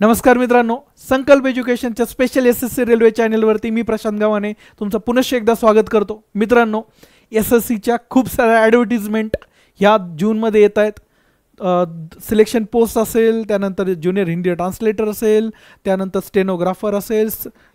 नमस्कार मित्रांनो, संकल्प एज्युकेशनच्या स्पेशल एसएससी रेल्वे चॅनलवरती मी प्रशांत गावाने तुमचं पुनश्च एकदा स्वागत करतो. मित्रांनो, एसएससीच्या खूप साऱ्या ॲडव्हर्टिजमेंट ह्या जूनमध्ये येत आहेत. सिलेक्शन पोस्ट असेल, त्यानंतर ज्युनियर हिंदी ट्रान्सलेटर असेल, त्यानंतर स्टेनोग्राफर असेल,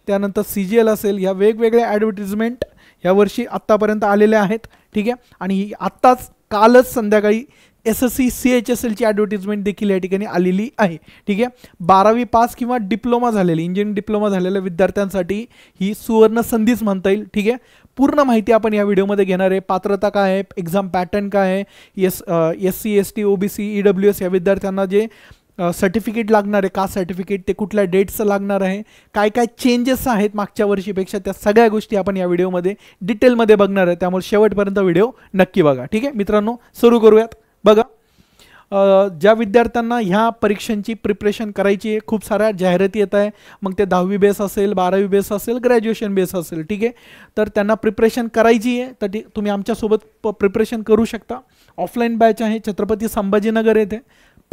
त्यानंतर CGL असेल. ह्या वेगवेगळ्या ॲडव्हर्टिजमेंट यावर्षी आत्तापर्यंत आलेल्या आहेत. ठीक आहे, आणि आत्ताच कालच संध्याकाळी SSC CHSLची ॲडव्हर्टिजमेंट देखील या ठिकाणी आलेली आहे. ठीक आहे, 12वी पास किंवा डिप्लोमा झालेले, इंजिनिअरिंग डिप्लोमा झालेल्या विद्यार्थ्यांसाठी ही सुवर्ण संधीच म्हणता येईल. ठीक आहे, पूर्ण माहिती आपण या व्हिडिओमध्ये घेणार आहे. पात्रता काय आहे, एक्झाम पॅटर्न काय आहे, SC ST OBC EWS या विद्यार्थ्यांना जे सर्टिफिकेट लागणार आहे, कास्ट सर्टिफिकेट, ते कुठल्या डेट्सचं लागणार आहे, काय काय चेंजेस आहेत मागच्या वर्षीपेक्षा, त्या सगळ्या गोष्टी आपण या व्हिडिओमध्ये डिटेलमध्ये बघणार आहे. त्यामुळे शेवटपर्यंत व्हिडिओ नक्की बघा. ठीक आहे मित्रांनो, सुरू करूयात. बघा, ज्या विद्यार्थ्यांना ह्या परीक्षांची प्रिपरेशन करायची आहे, खूप साऱ्या जाहिराती येत आहे. मग ते 10वी बेस असेल, 12वी बेस असेल, ग्रॅज्युएशन बेस असेल. ठीक आहे, तर त्यांना प्रिपरेशन करायची आहे तर तुम्ही आमच्यासोबत प्रिपरेशन करू शकता. ऑफलाईन बॅच आहे छत्रपती संभाजीनगर येथे.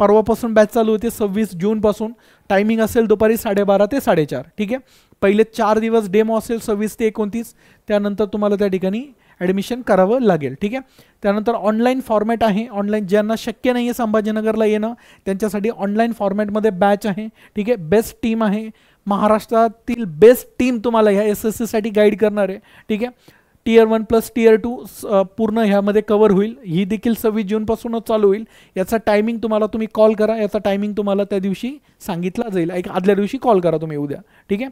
परवापासून बॅच चालू होते 26 जूनपासून. टायमिंग असेल दुपारी 12:30 ते 4:30. ठीक आहे, पहिले 4 दिवस डेमो असेल 26 ते 29. त्यानंतर तुम्हाला त्या ठिकाणी ॲडमिशन करावं लागेल. ठीक आहे, त्यानंतर ऑनलाईन फॉर्मॅट आहे. ऑनलाईन ज्यांना शक्य नाही आहे संभाजीनगरला येणं, त्यांच्यासाठी ऑनलाईन फॉर्मॅटमध्ये बॅच आहे. ठीक आहे, बेस्ट टीम आहे, महाराष्ट्रातील बेस्ट टीम तुम्हाला ह्या SSCसाठी गाईड करणार आहे. ठीक आहे, Tier 1 प्लस Tier 2 पूर्ण ह्यामध्ये कवर होईल. ही देखील 26 जूनपासूनच चालू होईल. याचा टायमिंग तुम्ही कॉल करा. याचा टायमिंग तुम्हाला त्या दिवशी सांगितला जाईल. एक आदल्या दिवशी कॉल करा तुम्ही उद्या. ठीक आहे,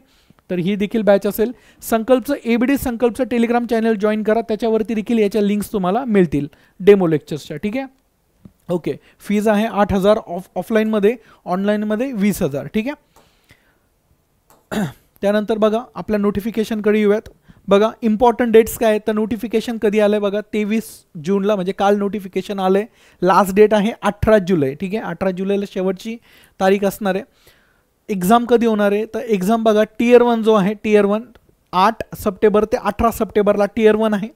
तर ही देखील बॅच असेल. संकल्पचं ABD संकल्पचं टेलिग्राम चॅनल जॉईन करा. त्याच्यावरती देखील याच्या लिंक्स तुम्हाला मिळतील डेमो लेक्चर्सच्या. ठीक आहे, ओके. फीज आहे 8,000 ऑफलाईनमध्ये, ऑनलाईनमध्ये 20,000. ठीक आहे, त्यानंतर बघा आपल्या नोटिफिकेशनकडे येऊयात. बघा, इम्पॉर्टंट डेट्स काय आहेत तर नोटिफिकेशन कधी आलं आहे बघा, 23 जूनला, म्हणजे काल नोटिफिकेशन आलं आहे. लास्ट डेट आहे 18 जुलै. ठीक आहे, 18 जुलैला शेवटची तारीख असणार आहे. एक्झाम कधी होणार आहे तर एक्झाम बघा, Tier 1 जो आहे, Tier 1 8 सप्टेंबर ते 18 सप्टेंबरला Tier 1 आहे.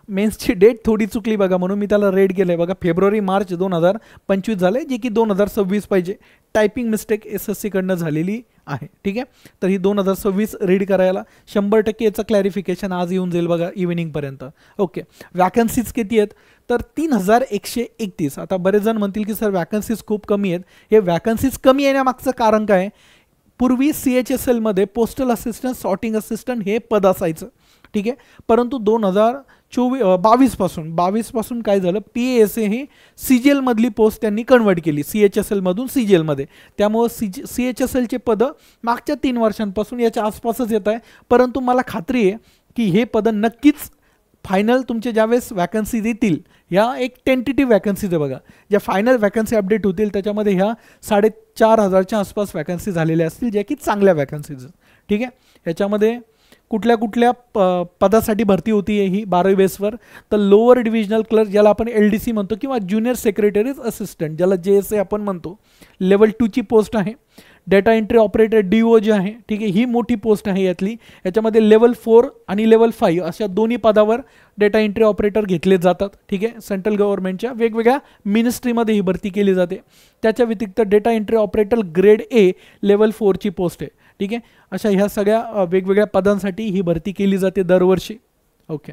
मेन्सची डेट थोडी चुकली बघा, म्हणून मी त्याला रेड केलं आहे बघा. फेब्रुवारी मार्च 2025 झालं आहे, जे की 2026 पाहिजे. टायपिंग मिस्टेक SSCकडनं झालेली आहे. ठीक आहे, तर ही 2026 रीड करायला 100% याचं क्लॅरिफिकेशन आज येऊन जाईल बघा इव्हिनिंगपर्यंत. ओके, वॅकन्सीज किती आहेत तर 3131. आता बरेच जण म्हणतील की सर वॅकन्सीज खूप कमी आहेत. हे वॅकन्सीज कमी येण्यामागचं कारण काय? पूर्वी CHSLमध्ये पोस्टल असिस्टंट, सॉर्टिंग असिस्टंट हे पद असायचं. ठीक आहे, परंतु 2022 पासून काय झालं, PASA ही CGL मधली पोस्ट त्यांनी कन्वर्ट केली CHSL मधून CGL मध्ये. त्यामुळे CHSLचे पदं मागच्या 3 वर्षांपासून याच्या आसपासच येत आहे. परंतु मला खात्री आहे की हे पदं नक्कीच फायनल तुमचे ज्यावेळेस वॅकन्सीज येतील, ह्या एक टेंटेटिव्ह वॅकन्सीज आहे बघा, ज्या फायनल वॅकन्सी अपडेट होतील त्याच्यामध्ये ह्या 4,500च्या आसपास वॅकन्सी झालेल्या असतील, ज्या की चांगल्या वॅकन्सीज. ठीक आहे, ह्याच्यामध्ये कुठल्या कुठल्या पदासाठी भरती होती आहे ही 12वी बेसवर तर लोअर डिव्हिजनल क्लर्क, ज्याला आपण LDC म्हणतो, किंवा ज्युनियर सेक्रेटरीज असिस्टंट, ज्याला JSA आपण म्हणतो, लेवल 2ची पोस्ट आहे. डेटा एंट्री ऑपरेटर DO जे आहे, ठीक आहे, ही मोठी पोस्ट आहे यातली. याच्यामध्ये लेवल 4 आणि लेवल 5 अशा दोन्ही पदावर डेटा एंट्री ऑपरेटर घेतले जातात. ठीक आहे, सेंट्रल गव्हर्नमेंटच्या वेगवेगळ्या मिनिस्ट्रीमध्ये ही भरती केली जाते. त्याच्या व्यतिरिक्त data entry operator grade A level 4ची पोस्ट आहे. ठीक आहे, अशा ह्या सगळ्या वेगवेगळ्या पदांसाठी ही भरती केली जाते दरवर्षी. ओके,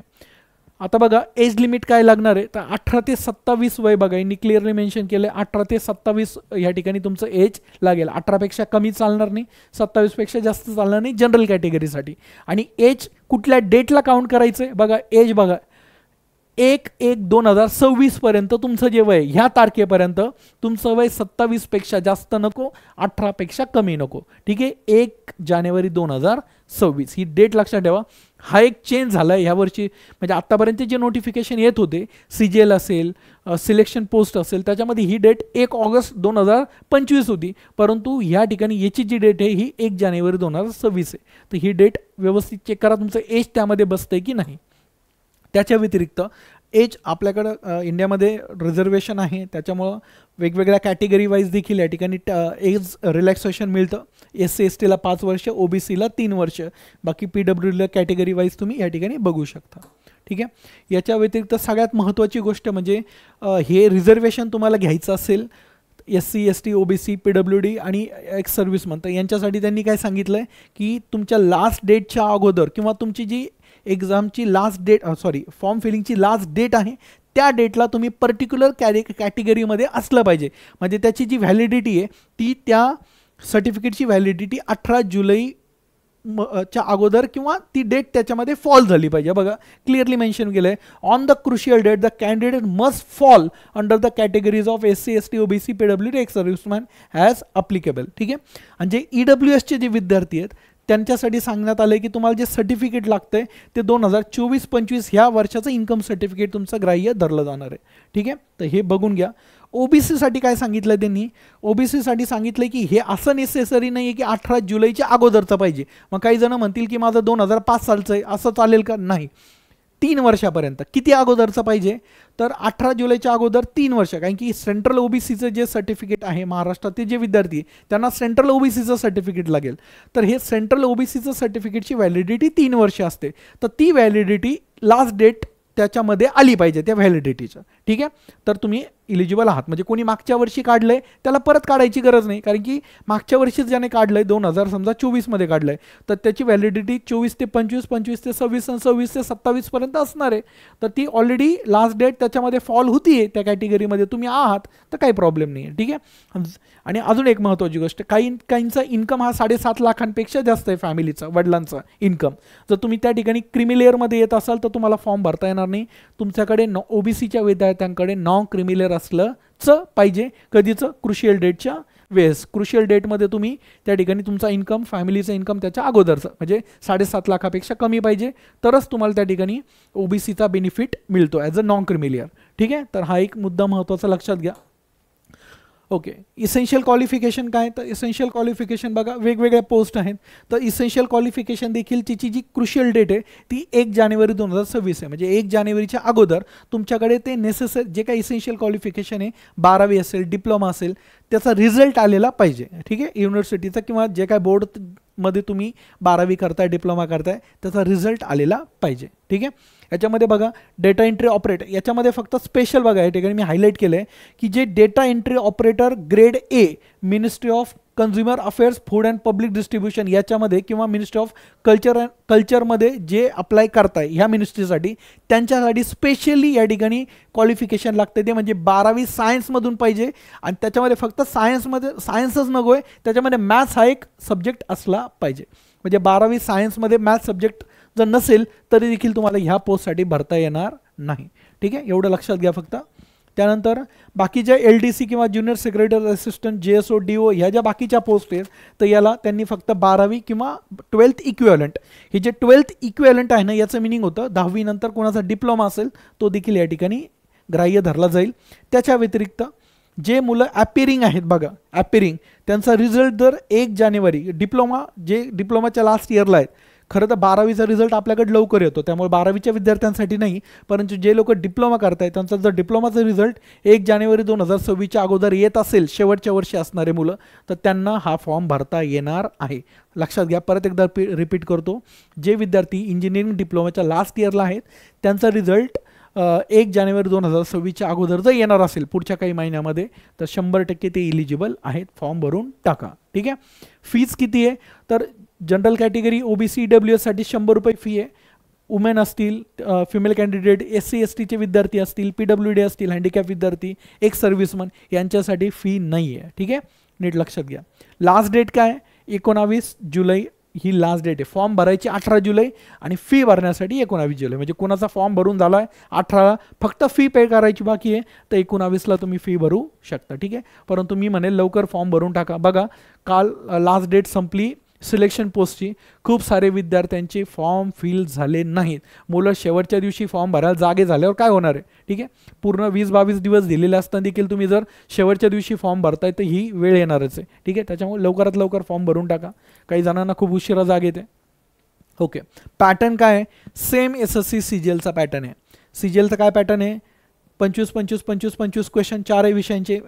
आता बघा एज लिमिट काय लागणार आहे तर 18 ते 27 वय बघा, यांनी क्लिअरली मेन्शन केलं आहे. 18 ते 27 या ठिकाणी तुमचं एज लागेल. 18पेक्षा कमी चालणार नाही, 27पेक्षा जास्त चालणार नाही जनरल कॅटेगरीसाठी. आणि एज कुठल्या डेटला काउंट करायचं आहे बघा, एज बघा 1/1/2026 पर्यंत तुमचं जे वय, ह्या तारखेपर्यंत तुमचं वय 27पेक्षा जास्त नको, 18पेक्षा कमी नको. ठीक आहे, 1 जानेवारी 2026 ही डेट लक्षात ठेवा. हा एक चेंज झाला आहे ह्यावर्षी. म्हणजे आत्तापर्यंत जे नोटिफिकेशन येत होते, CGL असेल, सिलेक्शन पोस्ट असेल, त्याच्यामध्ये ही डेट 1 ऑगस्ट 2025 होती. परंतु ह्या ठिकाणी याची जी डेट आहे ही 1 जानेवारी 2026 आहे. तर ही डेट व्यवस्थित चेक करा, तुमचं एज त्यामध्ये बसतंय की नाही. त्याच्या व्यतिरिक्त एज आपल्याकडं इंडियामध्ये रिझर्वेशन आहे, त्याच्यामुळं वेगवेगळ्या कॅटेगरी वाईज देखील या ठिकाणी एज रिलॅक्सेशन मिळतं. SC STला 5 वर्ष, OBCला 3 वर्ष, बाकी PWDला कॅटेगरी वाईज तुम्ही या ठिकाणी बघू शकता. ठीक आहे, याच्या व्यतिरिक्त सगळ्यात महत्त्वाची गोष्ट म्हणजे हे रिझर्वेशन तुम्हाला घ्यायचं असेल SC ST OBC PWD आणि एक्स सर्व्हिसमन. तर यांच्यासाठी त्यांनी काय सांगितलं आहे की तुमच्या लास्ट डेटच्या अगोदर किंवा तुमची जी एक्झामची लास्ट डेट फॉर्म फिलिंगची लास्ट डेट आहे त्या डेटला तुम्ही पर्टिक्युलर कॅटेगरीमध्ये असलं पाहिजे. म्हणजे त्याची जी व्हॅलिडिटी आहे ती त्या सर्टिफिकेटची व्हॅलिडिटी 18 जुलै च्या अगोदर किंवा ती डेट त्याच्यामध्ये फॉल झाली पाहिजे. बघा क्लिअरली मेन्शन केलं आहे, on the crucial date the candidate must fall under the categories of SC ST OBC PWD ex serviceman as applicable. ठीक आहे. आणि जे EWSचे जे विद्यार्थी आहेत त्यांच्यासाठी सांगण्यात आलं आहे की तुम्हाला जे सर्टिफिकेट लागतं आहे ते 2024-25 ह्या वर्षाचं इन्कम सर्टिफिकेट तुमचं ग्राह्य धरलं जाणार आहे. ठीक आहे. तर हे बघून घ्या. OBCसाठी काय सांगितलं त्यांनी, OBCसाठी सांगितलं की हे असं नेसेसरी नाही आहे की 18 जुलैच्या अगोदरचं पाहिजे. मग काही जण म्हणतील की माझं 2005 सालचं आहे, असं चालेल का? नाही, 3 वर्षापर्यंत. किती अगोदरचं पाहिजे तर 18 जुलैच्या अगोदर 3 वर्ष. कारण की सेंट्रल OBCचं जे सर्टिफिकेट आहे महाराष्ट्रातील जे विद्यार्थी त्यांना सेंट्रल OBCचं सर्टिफिकेट लागेल. तर हे सेंट्रल OBCचं सर्टिफिकेटची व्हॅलिडिटी 3 वर्ष असते. तर ती व्हॅलिडिटी लास्ट डेट त्याच्यामध्ये आली पाहिजे त्या व्हॅलिडिटीचं. ठीक आहे. तर तुम्ही इलिजिबल आहात. म्हणजे कोणी मागच्या वर्षी काढलं आहे त्याला परत काढायची गरज नाही, कारण की मागच्या वर्षीच ज्याने काढलं आहे 2024 काढलं आहे तर त्याची व्हॅलिडिटी 24 ते 25, 25 ते 26 आणि 26 ते 27 पर्यंत असणार आहे. तर ती ऑलरेडी लास्ट डेट त्याच्यामध्ये फॉल होती आहे त्या कॅटेगरीमध्ये तुम्ही आहात तर काही प्रॉब्लेम नाही आहे. ठीक आहे. आणि अजून एक महत्त्वाची गोष्ट, काहींचा इन्कम हा 7.5 लाखांपेक्षा जास्त आहे फॅमिलीचा, वडिलांचा इन्कम. जर तुम्ही त्या ठिकाणी क्रिमिलेअरमध्ये येत असाल तर तुम्हाला फॉर्म भरता येणार नाही. तुमच्याकडे OBCच्या विद्यार्थ्यांकडे नॉन क्रिमिलेअर असलंच पाहिजे. कधीचं? क्रुशियल डेटच्या वेळेस. क्रुशियल डेटमध्ये तुम्ही त्या ठिकाणी तुमचा इन्कम, फॅमिलीचा इन्कम त्याच्या अगोदरचं म्हणजे 7.5 लाखापेक्षा कमी पाहिजे तरच तुम्हाला त्या ठिकाणी OBCचा बेनिफिट मिळतो ॲज अ नॉन क्रिमिलियर. ठीक आहे. तर हा एक मुद्दा महत्त्वाचा लक्षात घ्या. ओके. इसेन्शियल क्वालिफिकेशन काय, तर इसेन्शियल क्वालिफिकेशन बघा वेगवेगळ्या पोस्ट आहेत. तर इसेन्शियल क्वालिफिकेशन देखील तिची जी क्रुशियल डेट आहे ती 1 जानेवारी 2026 आहे. म्हणजे 1 जानेवारीच्या अगोदर तुमच्याकडे ते नेसेसरी जे काही इसेन्शियल क्वालिफिकेशन आहे 12वी असेल, डिप्लोमा असेल, त्याचा रिझल्ट आलेला पाहिजे. ठीक आहे. युनिव्हर्सिटीचा किंवा जे काय बोर्डमध्ये तुम्ही 12वी करताय, डिप्लोमा करताय त्याचा रिझल्ट आलेला पाहिजे. ठीक आहे. याच्यामध्ये बघा डेटा एंट्री ऑपरेटर, याच्यामध्ये फक्त स्पेशल बघा या ठिकाणी मी हायलाईट केलं आहे की जे data entry operator grade A ministry of consumer affairs food and public distribution याच्यामध्ये किंवा मिनिस्ट्री ऑफ कल्चरमध्ये जे अप्लाय करताय ह्या मिनिस्ट्रीसाठी त्यांच्यासाठी स्पेशली या ठिकाणी क्वालिफिकेशन लागते. ते म्हणजे 12वी सायन्समधून पाहिजे आणि त्याच्यामध्ये फक्त सायन्सच नको आहे, त्याच्यामध्ये मॅथ्स हा एक सब्जेक्ट असला पाहिजे. म्हणजे 12वी सायन्समध्ये मॅथ्स सब्जेक्ट जर नसेल तरी देखील तुम्हाला ह्या पोस्टसाठी भरता येणार नाही. ठीक आहे. एवढं लक्षात घ्या फक्त. त्यानंतर बाकीच्या LDC किंवा junior secretary assistant JSO DO ह्या ज्या बाकीच्या पोस्ट आहेत तर याला त्यांनी फक्त 12वी किंवा 12th इक्विव्हॅलंट, हे जे 12th इक्विव्हॅलंट आहे ना याचं मिनिंग होतं 10वी नंतर कोणाचा डिप्लोमा असेल तो देखील या ठिकाणी ग्राह्य धरला जाईल. त्याच्या व्यतिरिक्त जे मुलं ॲपिरिंग आहेत बघा, ॲपिरिंग त्यांचा रिझल्ट जर 1 जानेवारी जे डिप्लोमाच्या लास्ट इयरला आहेत, खरं तर 12वीचा रिझल्ट आपल्याकडे लवकर येतो त्यामुळे 12वीच्या विद्यार्थ्यांसाठी नाही, परंतु जे लोक डिप्लोमा करतायत त्यांचा जर डिप्लोमाचा रिझल्ट 1 जानेवारी 2026च्या अगोदर येत असेल, शेवटच्या वर्षी असणारे मुलं, तर त्यांना हा फॉर्म भरता येणार आहे. लक्षात घ्या. परत एकदा रिपीट करतो, जे विद्यार्थी इंजिनिअरिंग डिप्लोमाच्या लास्ट इयरला आहेत त्यांचा रिझल्ट 1 जानेवारी 2026च्या अगोदर जर येणार असेल पुढच्या काही महिन्यामध्ये तर 100% ते इलिजिबल आहेत. फॉर्म भरून टाका. ठीक आहे. फीज किती आहे तर जनरल कॅटेगरी OBC EWS साठी 100 रुपये फी आहे. वुमेन असतील, फिमेल कॅन्डिडेट, SC STचे विद्यार्थी असतील, PWD असतील, हँडिकॅप विद्यार्थी, एक्स सर्व्हिसमन यांच्यासाठी फी नाही आहे. ठीक आहे. नीट लक्षात घ्या. लास्ट डेट काय? 19 जुलै ही लास्ट डेट आहे. फॉर्म भरायची 18 जुलै आणि फी भरण्यासाठी 19 जुलै. म्हणजे कोणाचा फॉर्म भरून झाला आहे 18ला, फक्त फी पे करायची बाकी आहे तर 19ला तुम्ही फी भरू शकता. ठीक आहे. परंतु मी म्हणेल लवकर फॉर्म भरून टाका. बघा काल लास्ट डेट संपली सिलेक्शन पोस्टची, खूप सारे विद्यार्थ्यांचे फॉर्म फिल झाले नाहीत. मुलं शेवटच्या दिवशी फॉर्म भरायला जागे झाल्यावर काय होणार आहे? ठीक आहे. पूर्ण 20-22 दिवस दिलेले असताना देखील तुम्ही जर शेवटच्या दिवशी फॉर्म भरताय तर ही वेळ येणारच आहे. ठीक आहे. त्याच्यामुळे लवकरात लवकर फॉर्म भरून टाका. काही जणांना खूप उशिरा जाग येते. ओके. पॅटर्न काय आहे? सेम SSC CGLचा पॅटर्न आहे. CGLचा काय पॅटर्न आहे? 25-25-25-25 क्वेश्चन 4 विषयांचे,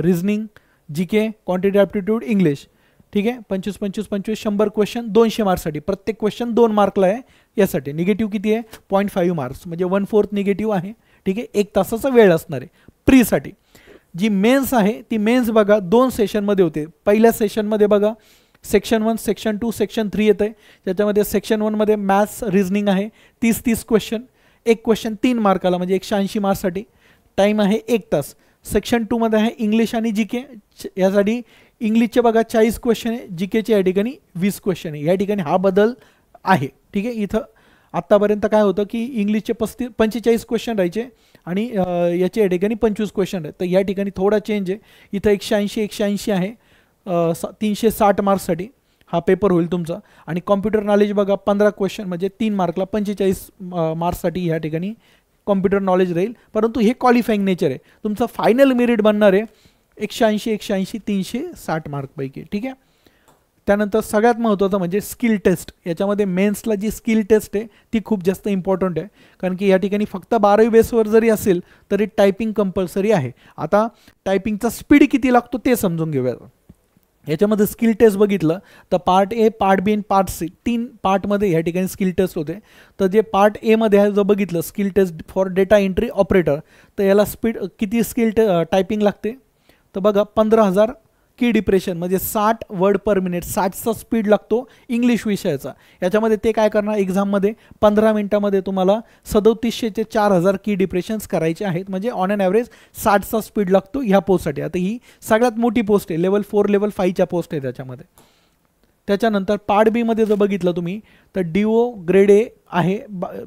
reasoning, GK, quantity aptitude, English. ठीक आहे. 25-25-25 100 क्वेश्चन 200 मार्क्ससाठी. प्रत्येक क्वेश्चन 2 मार्कला आहे. यासाठी निगेटिव्ह किती आहे? 0.5 मार्क्स म्हणजे 1/4 निगेटिव्ह आहे. ठीक आहे. 1 तासाचा वेळ असणार आहे प्रीसाठी. जी मेन्स आहे ती मेन्स बघा 2 सेशनमध्ये होते. पहिल्या सेशनमध्ये बघा सेक्शन 1, सेक्शन 2, सेक्शन 3 येतं आहे. त्याच्यामध्ये सेक्शन 1मध्ये मॅथ्स रिझनिंग आहे 30 क्वेश्चन, एक क्वेश्चन 3 मार्काला म्हणजे 180 मार्क्ससाठी, टाईम आहे 1 तास. सेक्शन 2मध्ये आहे इंग्लिश आणि जी के, यासाठी इंग्लिशचे बघा 40 क्वेश्चन आहे, जी केचे या ठिकाणी 20 क्वेश्चन आहे. या ठिकाणी हा बदल आहे. ठीक आहे, इथं आत्तापर्यंत काय होतं की इंग्लिशचे 45 क्वेश्चन राहायचे आणि याचे या ठिकाणी 25 क्वेश्चन आहेत. तर या ठिकाणी थोडा चेंज आहे. इथं 180 आहे 360 मार्क्ससाठी हा पेपर होईल तुमचा. आणि कॉम्प्युटर नॉलेज बघा 15 क्वेश्चन म्हणजे 3 मार्कला 45 मार्क्ससाठी या ठिकाणी कॉम्प्युटर नॉलेज राहील. परंतु हे क्वालिफाईंग नेचर आहे. तुमचं फायनल मेरिट बनणार आहे 180 360 मार्कपैकी. ठीक आहे. त्यानंतर सगळ्यात महत्त्वाचं म्हणजे स्किल टेस्ट. याच्यामध्ये मेन्सला जी स्किल टेस्ट आहे ती खूप जास्त इम्पॉर्टंट आहे, कारण की या ठिकाणी फक्त 12वी बेसवर जरी असेल तरी टायपिंग कंपल्सरी आहे. आता टायपिंगचा स्पीड किती लागतो ते समजून घेऊया. याच्यामध्ये स्किल टेस्ट बघितलं तर पार्ट ए, पार्ट बी आणि पार्ट सी 3 पार्टमध्ये या ठिकाणी स्किल टेस्ट होते. तर जे पार्ट एमध्ये आहे, जर बघितलं skill test for data entry operator, तर याला स्पीड किती स्किल टायपिंग लागते तर बघा 15,000 की डिप्रेशन म्हणजे 60 वर्ड पर मिनिट, 60चा स्पीड लागतो इंग्लिश विषयाचा. याच्यामध्ये ते काय करणार, एक्झाममध्ये 15 मिनिटामध्ये तुम्हाला 3700 ते 4000 की डिप्रेशन्स करायचे आहेत. म्हणजे ऑन अन ॲव्हरेज 60चा स्पीड लागतो ह्या पोस्टसाठी. आता ही सगळ्यात मोठी पोस्ट आहे, लेवल 4 लेवल 5च्या पोस्ट आहे त्याच्यामध्ये. त्याच्यानंतर पार्ट बीमध्ये जर बघितलं तुम्ही तर DO ग्रेड ए आहे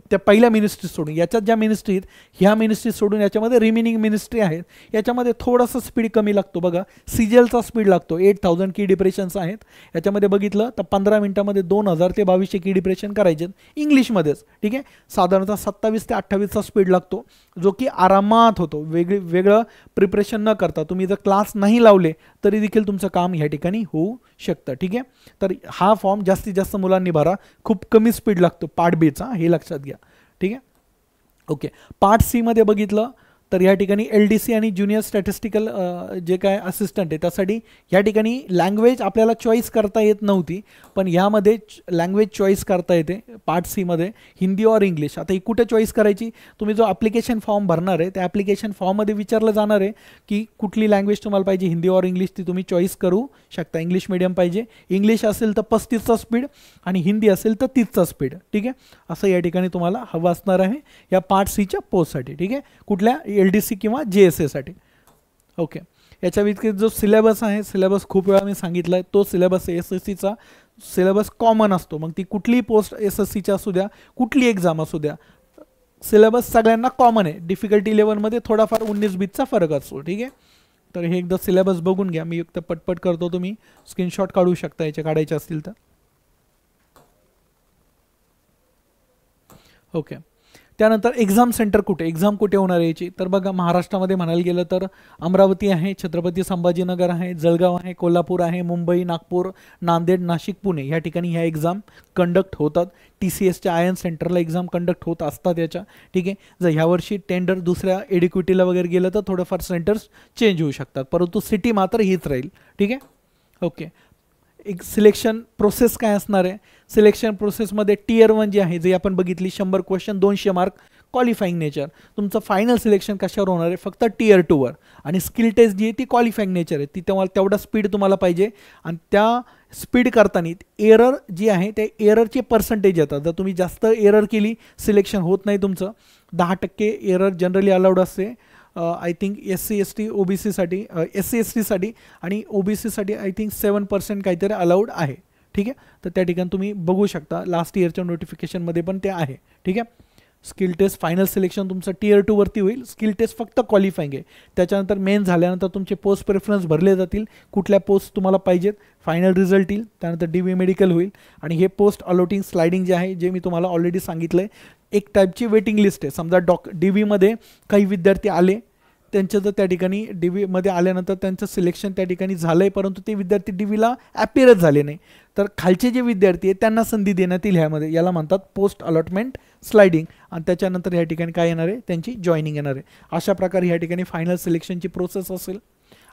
त्या पहिल्या मिनिस्ट्री सोडून. याच्यात ज्या मिनिस्ट्री आहेत ह्या मिनिस्ट्री सोडून याच्यामध्ये रिमेनिंग मिनिस्ट्री आहेत, याच्यामध्ये थोडासा स्पीड कमी लागतो. बघा CGLचा स्पीड लागतो 8000 की डिप्रेशन्स आहेत. याच्यामध्ये बघितलं तर 15 मिनिटामध्ये 2000 ते 2200 की डिप्रेशन करायचे इंग्लिशमध्येच. ठीक आहे, साधारणतः 27 ते 28चा स्पीड लागतो, जो की आरामात होतो. वेगळं प्रिपरेशन न करता तुम्ही जर क्लास नाही लावले तरी देखील तुमचं काम ह्या ठिकाणी होऊ शकतं. ठीक आहे, तर हा फॉर्म जास्तीत जास्त मुलांनी भरा, खूप कमी स्पीड लागतो पार्ट बीचा, हे लक्षात घ्या. ठीक आहे, ओके. पार्ट सी मध्ये बघितलं तर या ठिकाणी LDC आणि ज्युनियर स्टॅटिस्टिकल जे काय असिस्टंट आहे त्यासाठी या ठिकाणी लँग्वेज आपल्याला चॉईस करता येत नव्हती, पण यामध्ये लँग्वेज चॉईस करता येते पार्ट सीमध्ये, हिंदी और इंग्लिश. आता ही कुठे चॉईस करायची, तुम्ही जो ॲप्लिकेशन फॉर्म भरणार आहे त्या ॲप्लिकेशन फॉर्ममध्ये विचारलं जाणार आहे की कुठली लँग्वेज तुम्हाला पाहिजे, हिंदी और इंग्लिश, ती तुम्ही चॉईस करू शकता. इंग्लिश मीडियम पाहिजे, इंग्लिश असेल तर 35चा स्पीड आणि हिंदी असेल तर 30चा स्पीड. ठीक आहे, असं या ठिकाणी तुम्हाला हवं असणार आहे या पार्ट सीच्या पोस्टसाठी. ठीक आहे, कुठल्या LDC किंवा JSA साठी. ओके, याच्या व्यतिरिक्त जो सिलेबस आहे, सिलेबस खूप वेळा मी सांगितलं आहे, तो सिलेबस SSCचा सिलेबस कॉमन असतो. मग ती कुठलीही पोस्ट SSCच्या असू द्या, कुठली एक्झाम असू द्या, सिलेबस सगळ्यांना कॉमन आहे. डिफिकल्टी लेवलमध्ये थोडाफार 19-20चा फरक असतो. ठीक आहे, तर हे एकदा सिलेबस बघून घ्या. मी एकदा पटपट करतो, तुम्ही स्क्रीनशॉट काढू शकता याचे काढायचे असतील तर. ओके, त्यानंतर एक्झाम सेंटर कुठे, एक्झाम कुठे होणार आहे याची, तर बघा महाराष्ट्रामध्ये म्हणायला गेलं तर अमरावती आहे, छत्रपती संभाजीनगर आहे, जळगाव आहे, कोल्हापूर आहे, मुंबई, नागपूर, नांदेड, नाशिक, पुणे या ठिकाणी ह्या एक्झाम कंडक्ट होतात. TCSच्या आयन सेंटरला एक्झाम कंडक्ट होत असतात याच्या. ठीक आहे, जर ह्यावर्षी टेंडर दुसऱ्या एडिक्विटीला वगैरे गेलं तर थोडंफार सेंटर्स चेंज होऊ शकतात, परंतु सिटी मात्र हीच राहील. ठीक आहे, ओके. एक सिलेक्शन प्रोसेस काय असणार आहे, सिलेक्शन प्रोसेसमध्ये Tier 1 जी आहे, जे आपण बघितली 100 क्वेश्चन 200 मार्क क्वालिफाईंग नेचर. तुमचं फायनल सिलेक्शन कशावर होणार आहे, फक्त Tier 2 वर. आणि स्किल टेस्ट जी आहे ती क्वालिफाईंग नेचर आहे, ती तेवढा स्पीड तुम्हाला पाहिजे. आणि त्या स्पीड करताना एरर जी आहे त्या एररचे पर्सेंटेज येतात. जर तुम्ही जास्त एरर केली सिलेक्शन होत नाही तुमचं. 10% एरर जनरली अलाउड असते. I think SC ST OBC साठी, SC ST साठी आणि OBC साठी आय थिंक 7% काहीतरी अलाउड आहे. ठीक आहे, तर त्या ठिकाणी तुम्ही बघू शकता लास्ट इयरच्या नोटिफिकेशनमध्ये पण ते आहे. ठीक आहे, स्किल टेस्ट फायनल सिलेक्शन तुमचं Tier 2 वरती होईल. स्किल टेस्ट फक्त क्वालिफाईंग आहे. त्याच्यानंतर मेन झाल्यानंतर तुमचे पोस्ट प्रेफरन्स भरले जातील, कुठल्या पोस्ट तुम्हाला पाहिजेत, फायनल रिझल्ट येईल, त्यानंतर DV मेडिकल होईल. आणि हे पोस्ट अलॉटिंग स्लायडिंग जे आहे, जे मी तुम्हाला ऑलरेडी सांगितलं आहे, एक टाईपची वेटिंग लिस्ट आहे. समजा DVमध्ये काही विद्यार्थी आले, त्यांचं जर त्या ठिकाणी DVमध्ये आल्यानंतर त्यांचं सिलेक्शन त्या ठिकाणी झालं आहे, परंतु ते विद्यार्थी DVला ॲपिअरच झाले नाही, तर खालचे जे विद्यार्थी आहेत त्यांना संधी देण्यात येईल ह्यामध्ये. याला म्हणतात पोस्ट अलॉटमेंट स्लायडिंग. आणि त्याच्यानंतर ह्या ठिकाणी काय येणार आहे, त्यांची जॉईनिंग येणार आहे. अशा प्रकारे ह्या ठिकाणी फायनल सिलेक्शनची प्रोसेस असेल.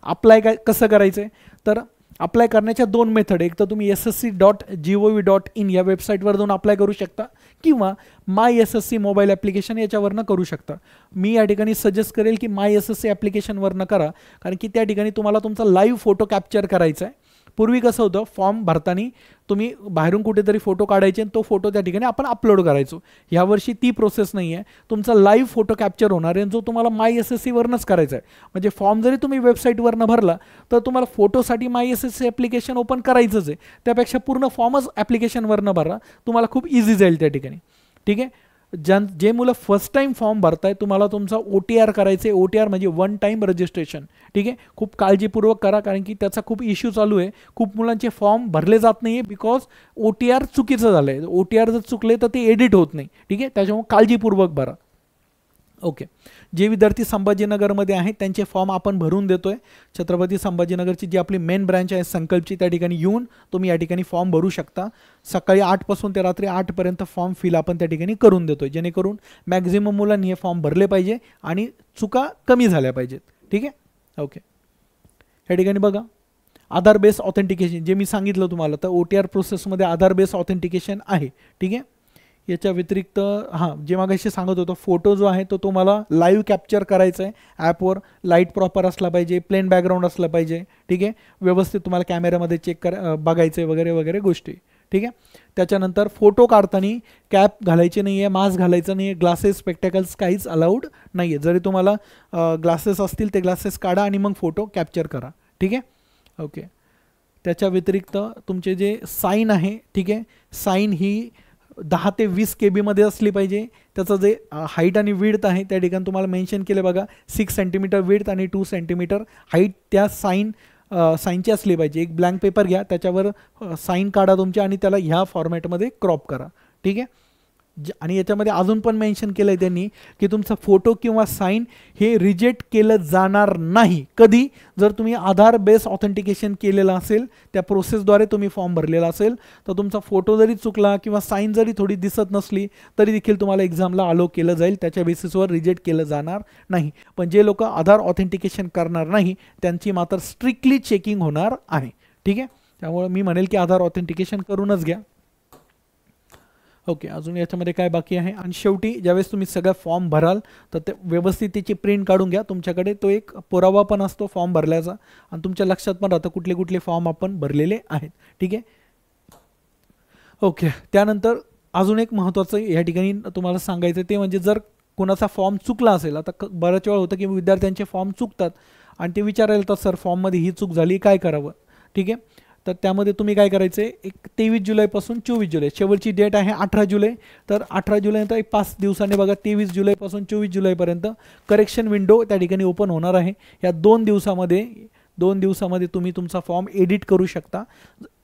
अप्लाय कसं करायचं आहे, तर अप्लाय करण्याच्या दोन मेथड, एक तर तुम्ही ssc.gov.in या वेबसाईटवर जाऊन अप्लाय करू शकता किंवा माय SSC मोबाईल ॲप्लिकेशन याच्यावरनं करू शकता. मी या ठिकाणी सजेस्ट करेल की माय SSC ॲप्लिकेशनवरनं करा, कारण की त्या ठिकाणी तुम्हाला तुमचा लाईव्ह फोटो कॅप्चर करायचा आहे. पूर्वी कसं होतं, फॉर्म भरताना तुम्ही बाहेरून कुठेतरी फोटो काढायचे आणि तो फोटो त्या ठिकाणी आपण अपलोड करायचो. यावर्षी ती प्रोसेस नाही आहे, तुमचा लाईव्ह फोटो कॅप्चर होणार आहे जो तुम्हाला माय SSCवरनंच करायचा आहे. म्हणजे फॉर्म जरी तुम्ही वेबसाईटवरनं भरला तर तुम्हाला फोटोसाठी माय SSC ॲप्लिकेशन ओपन करायचंच आहे. त्यापेक्षा पूर्ण फॉर्मच ॲप्लिकेशनवरनं भरा, तुम्हाला खूप इझी जाईल त्या ठिकाणी. ठीक आहे. जे मुलं फर्स्ट टाईम फॉर्म भरताय तुम्हाला तुमचा OTR करायचं आहे. OTR म्हणजे वन टाईम रजिस्ट्रेशन. ठीक आहे. खूप काळजीपूर्वक करा, कारण की त्याचा खूप इश्यू चालू आहे. खूप मुलांचे फॉर्म भरले जात नाही आहे बिकॉज OTR चुकीचं झालं आहे. OTR जर चुकले तर ते एडिट होत नाही. ठीक आहे. त्याच्यामुळे काळजीपूर्वक भरा. ओके. जे विद्यार्थी संभाजीनगरमध्ये आहेत त्यांचे फॉर्म आपण भरून देतोय. छत्रपती संभाजीनगरची जी आपली मेन ब्रँच आहे संकल्पची, त्या ठिकाणी येऊन तुम्ही या ठिकाणी फॉर्म भरू शकता. सकाळी 8 पासून ते रात्री 8 पर्यंत फॉर्म फिल आपण त्या ठिकाणी करून देतोय, जेणेकरून मॅक्झिमम मुलांनी हे फॉर्म भरले पाहिजे आणि चुका कमी झाल्या पाहिजेत. ठीक आहे. ओके. या ठिकाणी बघा, आधार बेस ऑथेंटिकेशन जे मी सांगितलं तुम्हाला, तर OTR प्रोसेसमध्ये आधार बेस ऑथेंटिकेशन आहे. ठीक आहे. याच्या व्यतिरिक्त जे मागाशी सांगत होतो, फोटो जो आहे तो तुम्हाला लाईव्ह कॅप्चर करायचा आहे ॲपवर. लाईट प्रॉपर असला पाहिजे, प्लेन बॅकग्राऊंड असलं पाहिजे. ठीक आहे. व्यवस्थित तुम्हाला कॅमेऱ्यामध्ये चेक बघायचं आहे वगैरे वगैरे गोष्टी. ठीक आहे. त्याच्यानंतर फोटो काढताना कॅप घालायची नाही आहे, मास्क घालायचं नाही आहे, ग्लासेस स्पेक्टॅकल्स काहीच अलाउड नाही आहे. जरी तुम्हाला ग्लासेस असतील ते ग्लासेस काढा आणि मग फोटो कॅप्चर करा. ठीक आहे. ओके. त्याच्या व्यतिरिक्त तुमचे जे साईन आहे, ठीक आहे, साईन ही 10 ते 20 KB मध्ये असली पाहिजे. त्याचं जे हाईट आणि विड्थ आहे त्या ठिकाणी तुम्हाला मेन्शन केले बघा, 6 सेंटीमीटर विड्थ आणि 2 सेंटीमीटर हाईट त्या साईनची असली पाहिजे. एक ब्लँक पेपर घ्या, त्याच्यावर साईन काढा तुमची आणि त्याला ह्या फॉर्मॅटमध्ये क्रॉप करा. ठीक आहे. आणि याच्यामध्ये अजून पण मेन्शन केलं आहे त्यांनी की तुमचा फोटो किंवा साईन हे रिजेक्ट केलं जाणार नाही. कधी? जर तुम्ही आधार बेस ऑथेंटिकेशन केलेलं असेल, त्या प्रोसेसद्वारे तुम्ही फॉर्म भरलेला असेल, तर तुमचा फोटो जरी चुकला किंवा साईन जरी थोडी दिसत नसली तरी देखील तुम्हाला एक्झामला अलो केलं जाईल. त्याच्या बेसिसवर रिजेक्ट केलं जाणार नाही. पण जे लोक आधार ऑथेंटिकेशन करणार नाही त्यांची मात्र स्ट्रिक्टली चेकिंग होणार आहे. ठीक आहे. त्यामुळे मी म्हणेल की आधार ऑथेंटिकेशन करूनच घ्या. ओके. अजून याच्यामध्ये काय बाकी आहे? आणि शेवटी ज्यावेळेस तुम्ही सगळा फॉर्म भराल तर ते व्यवस्थित त्याची प्रिंट काढून घ्या. तुमच्याकडे तो एक पुरावा पण असतो फॉर्म भरल्याचा आणि तुमच्या लक्षात पण राहतं कुठले कुठले फॉर्म आपण भरलेले आहेत. ठीक आहे. ओके. त्यानंतर अजून एक महत्त्वाचं या ठिकाणी तुम्हाला सांगायचं ते म्हणजे जर कोणाचा फॉर्म चुकला असेल, आता बऱ्याच वेळा होतं की विद्यार्थ्यांचे फॉर्म चुकतात आणि ते विचारायला तर सर फॉर्ममध्ये ही चूक झाली, काय करावं? ठीक आहे. तर त्यामध्ये तुम्ही काय करायचं आहे, एक 23 जुलैपासून 24 जुलै शेवटची डेट आहे 18 जुलै. तर 18 जुलैनंतर एक 5 दिवसांनी बघा 23 जुलैपासून 24 जुलैपर्यंत करेक्शन विंडो त्या ठिकाणी ओपन होणार आहे. या 2 दिवसामध्ये तुम्ही तुमचा फॉर्म एडिट करू शकता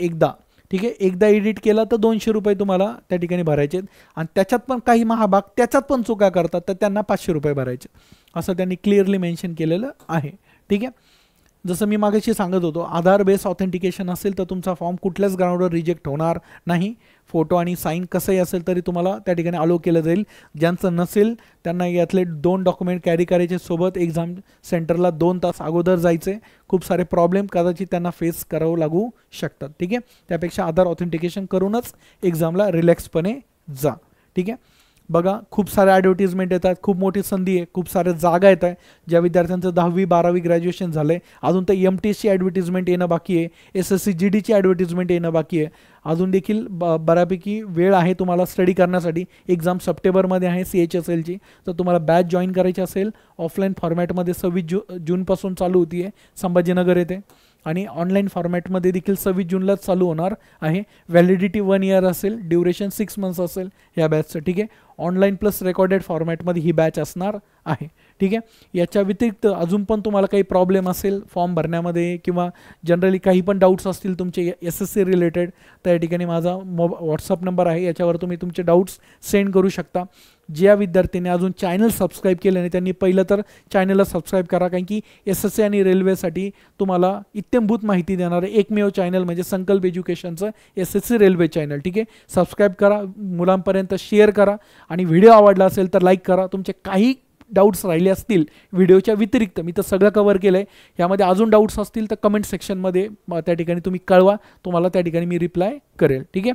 एकदा. ठीक आहे. एकदा एडिट केला तर 200 रुपये तुम्हाला त्या ठिकाणी भरायचे आहेत आणि त्याच्यात पण काही महाभाग त्याच्यात पण चुका करतात तर त्यांना 500 रुपये भरायचे, असं त्यांनी क्लिअरली मेन्शन केलेलं आहे. ठीक आहे. जसं मी मागाशी सांगत होतो, आधार बेस ऑथेंटिकेशन असेल तर तुमचा फॉर्म कुठल्याच ग्राउंडवर रिजेक्ट होणार नाही. फोटो आणि साईन कसंही असेल तरी तुम्हाला त्या ठिकाणी अलो केलं जाईल. ज्यांचं नसेल त्यांना यातले 2 डॉक्युमेंट कॅरी करायचे सोबत. एक्झाम सेंटरला 2 तास अगोदर जायचे. खूप सारे प्रॉब्लेम कदाचित त्यांना फेस करावं लागू शकतात. ठीक आहे. त्यापेक्षा आधार ऑथेंटिकेशन करूनच एक्झामला रिलॅक्सपणे जा. ठीक आहे. बघा, खूप सारे ॲडव्हर्टिजमेंट येतात, खूप मोठी संधी आहे, खूप साऱ्या जागा येत आहे. ज्या विद्यार्थ्यांचं 10वी 12वी ग्रॅज्युएशन झालं आहे अजून तर MTSची ॲडव्हर्टिजमेंट येणं बाकी आहे, SSC GDची ॲडव्हर्टिजमेंट येणं बाकी आहे. अजून देखील बऱ्यापैकी वेळ आहे तुम्हाला स्टडी करण्यासाठी. एक्झाम सप्टेंबरमध्ये आहे CHSLची. तर तुम्हाला बॅच जॉईन करायची असेल ऑफलाईन फॉर्मॅटमध्ये 26 जूनपासून चालू होती आहे संभाजीनगर येथे आणि ऑनलाईन फॉर्मॅटमध्ये देखील 26 जूनलाच चालू होणार आहे. व्हॅलिडिटी 1 इयर असेल, ड्युरेशन 6 मंथ्स असेल या बॅचचं. ठीक आहे. ऑनलाईन प्लस रेकॉर्डेड फॉर्मॅटमध्ये ही बॅच असणार आहे. ठीक आहे. याच्या व्यतिरिक्त अजून पण तुम्हाला काही प्रॉब्लेम असेल फॉर्म भरण्यामध्ये किंवा जनरली काही पण डाऊट्स असतील तुमचे SSC रिलेटेड तर या ठिकाणी माझा व्हॉट्सअप नंबर आहे, याच्यावर तुम्ही तुमचे डाऊट्स सेंड करू शकता. ज्या विद्यार्थ्यांनी अजून चॅनल सबस्क्राईब केलं नाही त्यांनी पहिलं तर चॅनलला सबस्क्राईब करा, कारण की SSC आणि रेल्वेसाठी तुम्हाला इत्थंभूत माहिती देणारं एकमेव चॅनल म्हणजे संकल्प एज्युकेशनचं SSC रेल्वे चॅनल. ठीक आहे. सबस्क्राईब करा, मुलांपर्यंत शेअर करा आणि व्हिडिओ आवडला असेल तर लाईक करा. तुमचे काही डाऊट्स राहिले असतील व्हिडिओच्या व्यतिरिक्त, मी तर सगळं कव्हर केलं आहे, यामध्ये अजून डाऊट्स असतील तर कमेंट सेक्शनमध्ये त्या ठिकाणी तुम्ही कळवा, तुम्हाला त्या ठिकाणी मी रिप्लाय करेल. ठीक आहे,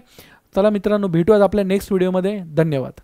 चला मित्रांनो, भेटूयात आपल्या नेक्स्ट व्हिडिओमध्ये. धन्यवाद.